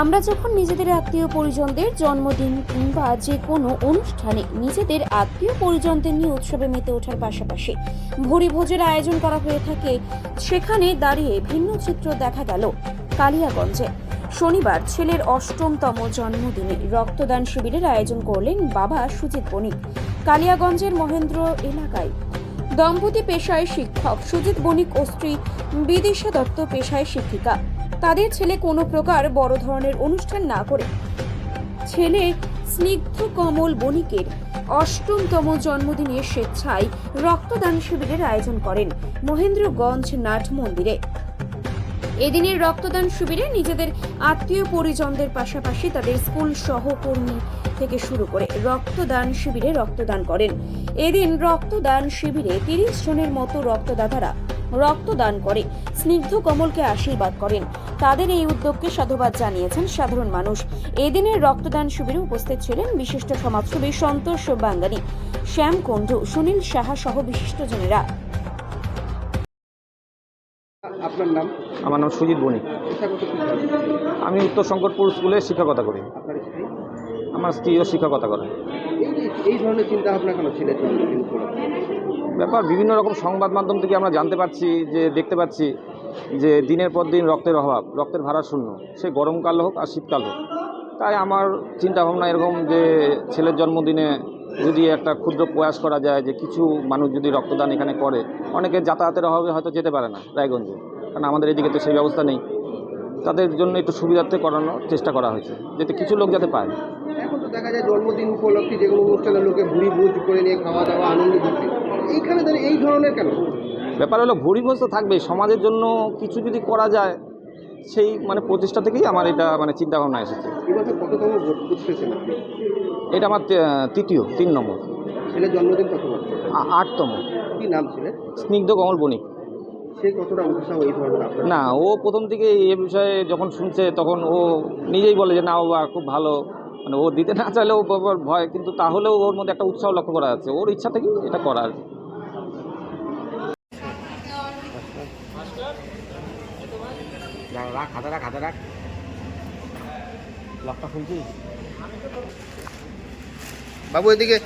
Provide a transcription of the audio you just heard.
আমরা যখন নিজেদের আত্মীয় পরিজনদের জন্মদিন কিংবা যে কোনো অনুষ্ঠানে নিজেদের আত্মীয় পরিজনদের নিয়ে উৎসবে মেতে ওঠার পাশাপাশি ভোজের আয়োজন করা হয়ে থাকে, সেখানে দাঁড়িয়ে ভিন্ন চিত্র দেখা গেল কালিয়াগঞ্জে। শনিবার ছেলের ৮ম জন্মদিনে রক্তদান শিবিরের আয়োজন করলেন বাবা সুজিত বণিক। কালিয়াগঞ্জের মহেন্দ্র এলাকায় দম্পতি পেশায় শিক্ষক সুজিত বণিক ও স্ত্রী বিদিশা দত্ত পেশায় শিক্ষিকা। তাদের ছেলে কোনো প্রকার বড় ধরনের অনুষ্ঠান না করে ছেলে স্নিগ্ধ কমল বণিকের ৮ম জন্মদিনে স্বেচ্ছায় রক্তদান শিবিরের আয়োজন করেন মহেন্দ্রগঞ্জ নাট মন্দিরে। এদিনের রক্তদান শিবিরে নিজেদের আত্মীয় পরিজনদের পাশাপাশি তাদের স্কুল সহকর্মী থেকে শুরু করে রক্তদান শিবিরে রক্তদান করেন। এদিন রক্তদান শিবিরে ৩০ জনের মতো রক্তদাতারা রক্তদান করে স্নিগ্ধ কমলকে আশীর্বাদ করেন। তাদের এই উদ্যোগকে সাধুবাদ জানিয়েছেন সাধারণ মানুষ। এদিনের রক্তদান শিবিরে উপস্থিত ছিলেন বিশিষ্ট সমাজসেবী সন্তোষ বাঙ্গালী, শ্যাম কুণ্ডু, সুনীল সাহা সহ বিশিষ্টজনেরা। আপনার নাম? আমার নাম সুজিত বণিক। আমি উত্তর শঙ্করপুর স্কুলে শিক্ষকতা করি। আপনার স্ত্রী? আমার স্ত্রীও শিক্ষকতা করে। এই ধরনের চিন্তা ভাবনা কেন ছেলের জন্মদিন ব্যাপার বিভিন্ন রকম সংবাদ মাধ্যম থেকে আমরা জানতে পারছি, যে দেখতে পাচ্ছি যে দিনের পর দিন রক্তের অভাব, রক্তের ভারসাম্য, সে গরমকাল হোক আর শীতকাল হোক। তাই আমার চিন্তা ভাবনা এরকম যে ছেলের জন্মদিনে যদি একটা ক্ষুদ্র প্রয়াস করা যায়, যে কিছু মানুষ যদি রক্তদান এখানে করে, অনেকে যাতায়াতের অভাবে হয়তো যেতে পারে না রায়গঞ্জে, কারণ আমাদের এদিকে তো সেই ব্যবস্থা নেই। তাদের জন্য একটু সুবিধার্থে করানোর চেষ্টা করা হয়েছে, যাতে কিছু লোক যাতে পায়। এখন তো দেখা যায় জন্মদিন উপলক্ষে যে কোনো অনুষ্ঠানে লোকে ভোজ করে নিয়ে খাওয়া দাওয়া আনন্দ দিচ্ছে, এইখানে দাঁড়িয়ে এই ধরনের কেন? ব্যাপার হলো ভোজ তো থাকবেই, সমাজের জন্য কিছু যদি করা যায় সেই প্রচেষ্টা থেকেই আমার এটা চিন্তা ভাবনা এসেছে। এবছর কততম ভোট করতেছেন আপনি? এটা আমার ৩ নম্বর। ছেলের জন্মদিন কত বছর? ৮তম। কি নাম ছিলেন? স্নিগ্ধ কমল বণিক। সে কতটা উৎসাহ এই ধরনের আপনার? না, ও প্রথম থেকে এ বিষয়ে যখন শুনছে তখন ও নিজেই বলে যে না বাবা খুব ভালো, ও দিতে না চাইলেও ভয়, কিন্তু তাহলেও ওর মধ্যে একটা উৎসাহ লক্ষ্য করা যাচ্ছে, ওর ইচ্ছা থেকেই এটা করার। খাতা রাখ লকটা খুলছি। বাবু এদিকে।